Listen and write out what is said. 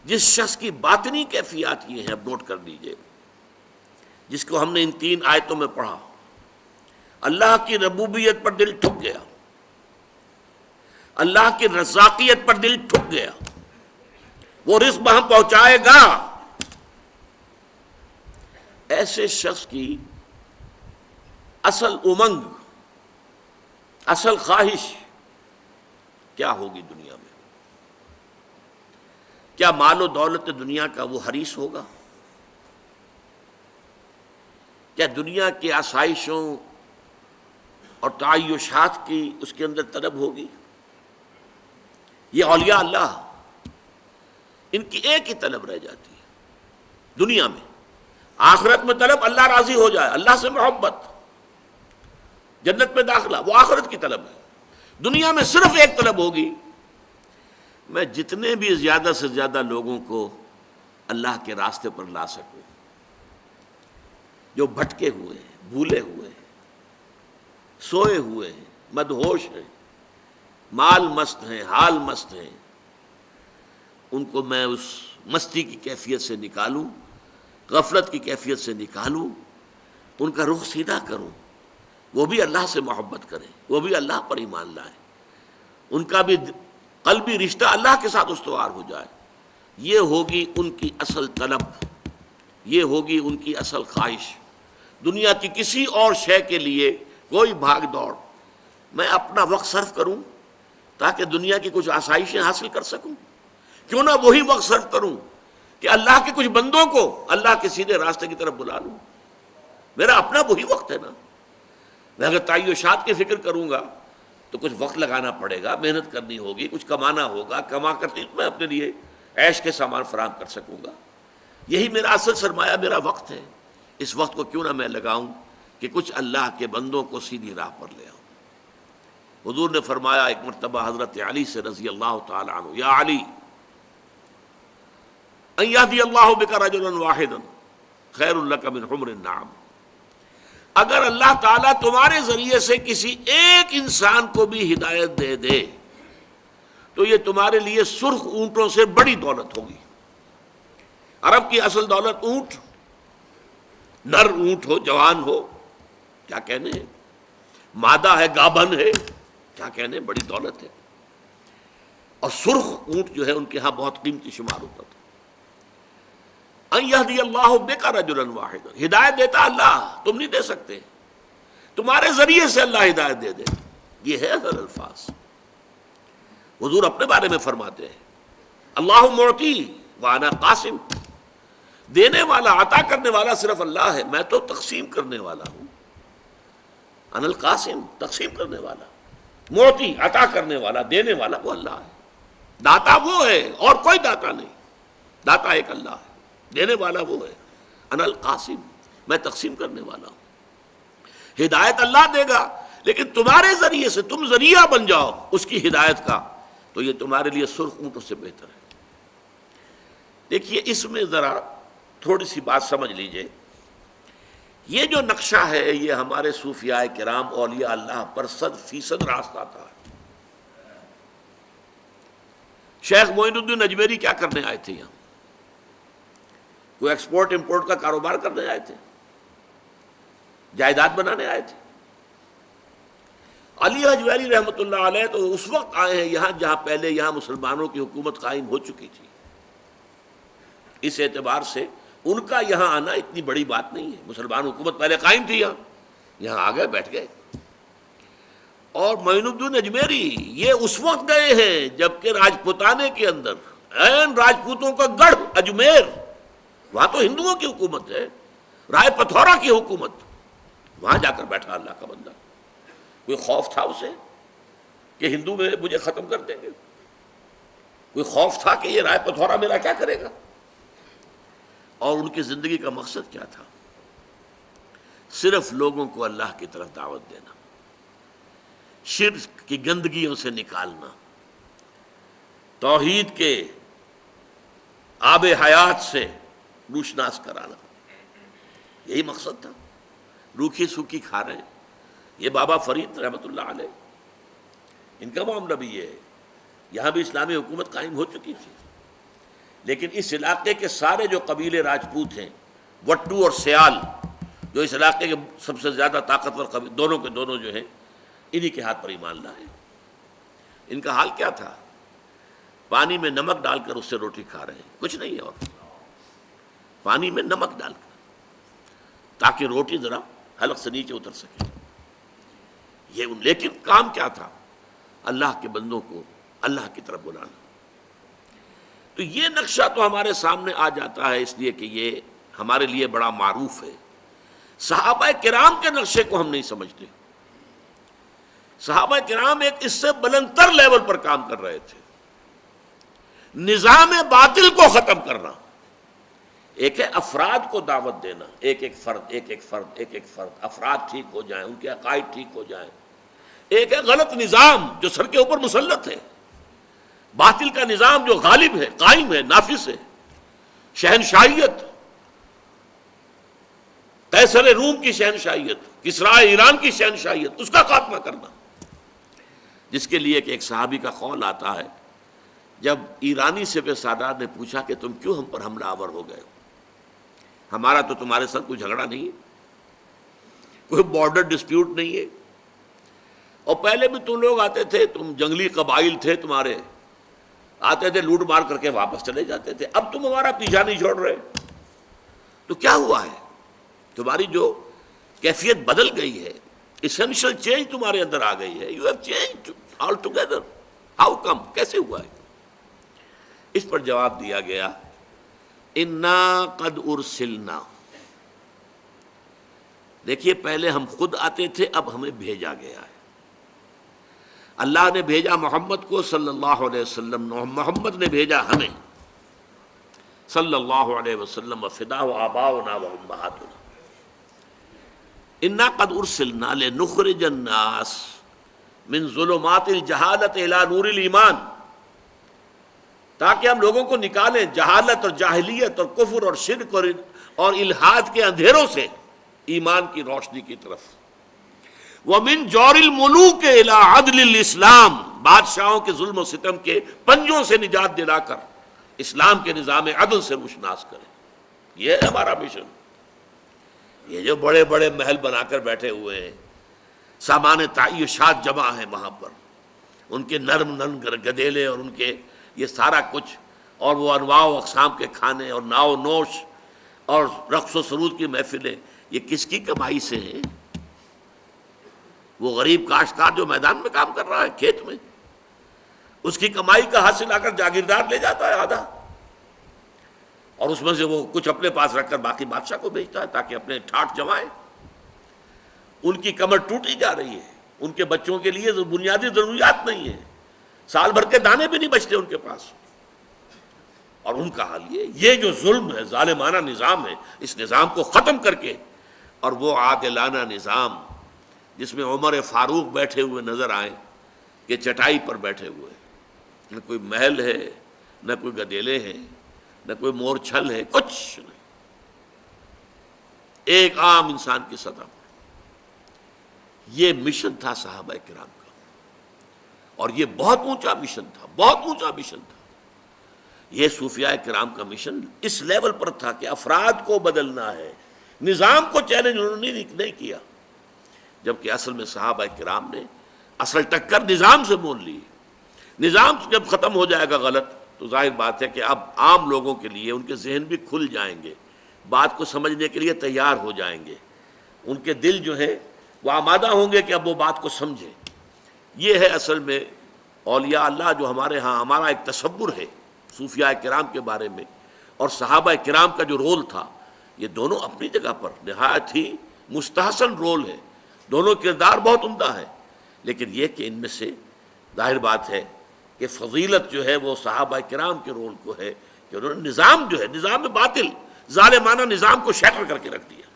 جس شخص کی باطنی کیفیات یہ ہیں، اب نوٹ کر لیجئے، جس کو ہم نے ان 3 آیتوں میں پڑھا، اللہ کی ربوبیت پر دل ٹھک گیا، اللہ کی رزاقیت پر دل ٹھک گیا، وہ رزق وہاں پہنچائے گا، ایسے شخص کی اصل امنگ، اصل خواہش کیا ہوگی دنیا میں؟ کیا مال و دولت دنیا کا وہ حریص ہوگا؟ کیا دنیا کی آسائشوں اور تعیشات کی اس کے اندر طلب ہوگی؟ یہ اولیاء اللہ، ان کی ایک ہی طلب رہ جاتی ہے دنیا میں، آخرت میں طلب اللہ راضی ہو جائے، اللہ سے محبت، جنت میں داخلہ، وہ آخرت کی طلب ہے۔ دنیا میں صرف ایک طلب ہوگی، میں جتنے بھی زیادہ سے زیادہ لوگوں کو اللہ کے راستے پر لا سکوں، جو بھٹکے ہوئے ہیں، بھولے ہوئے ہیں، سوئے ہوئے ہیں، مدہوش ہیں، مال مست ہیں، حال مست ہیں، ان کو میں اس مستی کی کیفیت سے نکالوں، غفلت کی کیفیت سے نکالوں، ان کا رخ سیدھا کروں، وہ بھی اللہ سے محبت کریں، وہ بھی اللہ پر ایمان لائیں، ان کا بھی قلبی رشتہ اللہ کے ساتھ استوار ہو جائے۔ یہ ہوگی ان کی اصل طلب، یہ ہوگی ان کی اصل خواہش۔ دنیا کی کسی اور شے کے لیے کوئی بھاگ دوڑ، میں اپنا وقت صرف کروں تاکہ دنیا کی کچھ آسائشیں حاصل کر سکوں، کیوں نہ وہی وقت صرف کروں کہ اللہ کے کچھ بندوں کو اللہ کے سیدھے راستے کی طرف بلا لوں۔ میرا اپنا وہی وقت ہے نا۔ میں اگر تعیشات کی فکر کروں گا تو کچھ وقت لگانا پڑے گا، محنت کرنی ہوگی، کچھ کمانا ہوگا، کما کر میں اپنے لیے عیش کے سامان فراہم کر سکوں گا۔ یہی میرا اصل سرمایہ، میرا وقت ہے۔ اس وقت کو کیوں نہ میں لگاؤں کہ کچھ اللہ کے بندوں کو سیدھی راہ پر لے آؤں۔ حضور نے فرمایا ایک مرتبہ حضرت علی سے رضی اللہ تعالی عنہ، یا علی ان یہدی اللہ بک رجلا واحدا خیر لک من حمر النعم، اگر اللہ تعالیٰ تمہارے ذریعے سے کسی ایک انسان کو بھی ہدایت دے دے تو یہ تمہارے لیے سرخ اونٹوں سے بڑی دولت ہوگی۔ عرب کی اصل دولت اونٹ، نر اونٹ ہو، جوان ہو، کیا کہنے، مادہ ہے، گابھن ہے، کیا کہنے، بڑی دولت ہے۔ اور سرخ اونٹ جو ہے ان کے ہاں بہت قیمتی شمار ہوتا تھا۔ ان یہدی اللہ بک رجلا واحدا، ہدایت دیتا اللہ، تم نہیں دے سکتے، تمہارے ذریعے سے اللہ ہدایت دے دے۔ یہ ہے اصل الفاظ۔ حضور اپنے بارے میں فرماتے ہیں اللہ معطی وانا قاسم، دینے والا، عطا کرنے والا صرف اللہ ہے، میں تو تقسیم کرنے والا ہوں۔ انا القاسم، تقسیم کرنے والا، معطی، عطا کرنے والا، دینے والا وہ اللہ ہے۔ داتا وہ ہے اور کوئی داتا نہیں، داتا ایک اللہ ہے، دینے والا وہ ہے۔ انا القاسم، میں تقسیم کرنے والا ہوں۔ ہدایت اللہ دے گا، لیکن تمہارے ذریعے سے تم ذریعہ بن جاؤ اس کی ہدایت کا، تو یہ تمہارے لیے سرخ اونٹوں سے بہتر ہے۔ دیکھیے اس میں ذرا تھوڑی سی بات سمجھ لیجئے، یہ جو نقشہ ہے یہ ہمارے صوفیاء کرام اولیاء اللہ پر 100% راستہ تھا۔ شیخ معین الدین اجمیری کیا کرنے آئے تھے یہاں؟ کوئی ایکسپورٹ امپورٹ کا کاروبار کرنے آئے تھے؟ جائیداد بنانے آئے تھے؟ علی حجویری رحمۃ اللہ علیہ تو اس وقت آئے ہیں یہاں جہاں پہلے یہاں مسلمانوں کی حکومت قائم ہو چکی تھی۔ اس اعتبار سے ان کا یہاں آنا اتنی بڑی بات نہیں ہے، مسلمان حکومت پہلے قائم تھی، یہاں آ گئے، بیٹھ گئے۔ اور معین الدین اجمیری یہ اس وقت گئے ہیں جبکہ راجپوتانے کے اندر عین راجپوتوں کا گڑھ اجمیر، وہاں تو ہندوؤں کی حکومت ہے، رائے پتھورا کی حکومت، وہاں جا کر بیٹھا اللہ کا بندہ۔ کوئی خوف تھا اسے کہ ہندو میں مجھے ختم کر دیں گے؟ کوئی خوف تھا کہ یہ رائے پتھورا میرا کیا کرے گا؟ اور ان کی زندگی کا مقصد کیا تھا؟ صرف لوگوں کو اللہ کی طرف دعوت دینا، شرک کی گندگیوں سے نکالنا، توحید کے آب حیات سے روشناس کرانا، یہی مقصد تھا۔ روکھی سوکھی کھا رہے ہیں۔ یہ بابا فرید رحمۃ اللہ علیہ، ان کا معاملہ بھی یہ ہے، یہاں بھی اسلامی حکومت قائم ہو چکی تھی، لیکن اس علاقے کے سارے جو قبیلے راجپوت ہیں، وٹو اور سیال، جو اس علاقے کے سب سے زیادہ طاقتور قبیلے، دونوں کے دونوں جو ہیں انہی کے ہاتھ پر ایمان لائے۔ ان کا حال کیا تھا؟ پانی میں نمک ڈال کر اس سے روٹی کھا رہے ہیں، کچھ نہیں ہے اور، پانی میں نمک ڈال کر تاکہ روٹی ذرا حلق سے نیچے اتر سکے۔ لیکن کام کیا تھا؟ اللہ کے بندوں کو اللہ کی طرف بلانا۔ تو یہ نقشہ تو ہمارے سامنے آ جاتا ہے اس لیے کہ یہ ہمارے لیے بڑا معروف ہے۔ صحابہ کرام کے نقشے کو ہم نہیں سمجھتے۔ صحابہ کرام ایک اس سے بلندتر لیول پر کام کر رہے تھے، نظام باطل کو ختم کرنا۔ ایک ہے افراد کو دعوت دینا، ایک ایک فرد افراد ٹھیک ہو جائیں، ان کے عقائد ٹھیک ہو جائیں۔ ایک ہے غلط نظام جو سر کے اوپر مسلط ہے، باطل کا نظام جو غالب ہے، قائم ہے، نافذ ہے، شہنشاہیت، قیصر روم کی شہنشاہیت، کسریٰ ایران کی شہنشاہیت، اس کا خاتمہ کرنا، جس کے لیے کہ ایک صحابی کا قول آتا ہے، جب ایرانی سپہ سالار نے پوچھا کہ تم کیوں ہم پر حملہ آور ہو گئے ہو؟ ہمارا تو تمہارے ساتھ کوئی جھگڑا نہیں ہے، کوئی بارڈر ڈسپیوٹ نہیں ہے، اور پہلے بھی تم لوگ آتے تھے، تم جنگلی قبائل تھے، تمہارے آتے تھے لوٹ مار کر کے واپس چلے جاتے تھے، اب تم ہمارا پیچھا نہیں چھوڑ رہے، تو کیا ہوا ہے؟ تمہاری جو کیفیت بدل گئی ہے، ایسنشل چینج تمہارے اندر آ گئی ہے، you have change all together, how come, کیسے ہوا ہے؟ اس پر جواب دیا گیا، انا قد ارسلنا، دیکھیے پہلے ہم خود آتے تھے، اب ہمیں بھیجا گیا ہے۔ اللہ نے بھیجا محمد کو صلی اللہ علیہ وسلم، محمد نے بھیجا ہمیں صلی اللہ علیہ وسلم، وفداہ آباؤنا و امہاتنا، انا قد ارسلنا لنخرج الناس من ظلمات الجہالت الی نور الایمان، تاکہ ہم لوگوں کو نکالیں جہالت اور جاہلیت اور کفر اور شرک اور الحاد کے اندھیروں سے ایمان کی روشنی کی طرف۔ وَمِن جَوْرِ الْمُلُوكِ إِلَىٰ عَدْلِ الْإِسْلَامِ، بادشاہوں کے ظلم و ستم کے پنجوں سے نجات دلا کر اسلام کے نظام عدل سے روشناس کریں۔ یہ ہے ہمارا مشن۔ یہ جو بڑے بڑے محل بنا کر بیٹھے ہوئے ہیں، سامان تعیشات جمع ہیں وہاں پر، ان کے نرم گدیلے اور ان کے یہ سارا کچھ، اور وہ انواع و اقسام کے کھانے اور ناؤ نوش اور رقص و سرود کی محفلیں، یہ کس کی کمائی سے ہیں؟ وہ غریب کاشتکار جو میدان میں کام کر رہا ہے، کھیت میں، اس کی کمائی کا حاصل لا کر جاگیردار لے جاتا ہے آدھا، اور اس میں سے وہ کچھ اپنے پاس رکھ کر باقی بادشاہ کو بھیجتا ہے تاکہ اپنے ٹھاٹ جمائے۔ ان کی کمر ٹوٹی جا رہی ہے، ان کے بچوں کے لیے بنیادی ضروریات نہیں ہیں، سال بھر کے دانے بھی نہیں بچتے ان کے پاس، اور ان کا حال یہ جو ظلم ہے، ظالمانہ نظام ہے، اس نظام کو ختم کر کے، اور وہ عادلانہ نظام جس میں عمر فاروق بیٹھے ہوئے نظر آئے کہ چٹائی پر بیٹھے ہوئے، نہ کوئی محل ہے، نہ کوئی گدیلے ہیں، نہ کوئی مور چھل ہے، کچھ نہیں، ایک عام انسان کی سطح پر۔ یہ مشن تھا صحابہ کرام کا، اور یہ بہت اونچا مشن تھا، بہت اونچا مشن تھا۔ یہ صوفیاء کرام کا مشن اس لیول پر تھا کہ افراد کو بدلنا ہے، نظام کو چیلنج انہوں نے نہیں کیا، جبکہ اصل میں صحابہ کرام نے اصل ٹکر نظام سے مول لی۔ نظام جب ختم ہو جائے گا غلط، تو ظاہر بات ہے کہ اب عام لوگوں کے لیے ان کے ذہن بھی کھل جائیں گے، بات کو سمجھنے کے لیے تیار ہو جائیں گے، ان کے دل جو ہے وہ آمادہ ہوں گے کہ اب وہ بات کو سمجھیں۔ یہ ہے اصل میں اولیاء اللہ جو ہمارے ہاں ہمارا ایک تصور ہے صوفیاء کرام کے بارے میں، اور صحابہ کرام کا جو رول تھا، یہ دونوں اپنی جگہ پر نہایت ہی مستحسن رول ہے، دونوں کردار بہت عمدہ ہے، لیکن یہ کہ ان میں سے ظاہر بات ہے کہ فضیلت جو ہے وہ صحابہ کرام کے رول کو ہے کہ انہوں نے نظام جو ہے، نظام باطل ظالمانہ نظام کو شیٹر کر کے رکھ دیا۔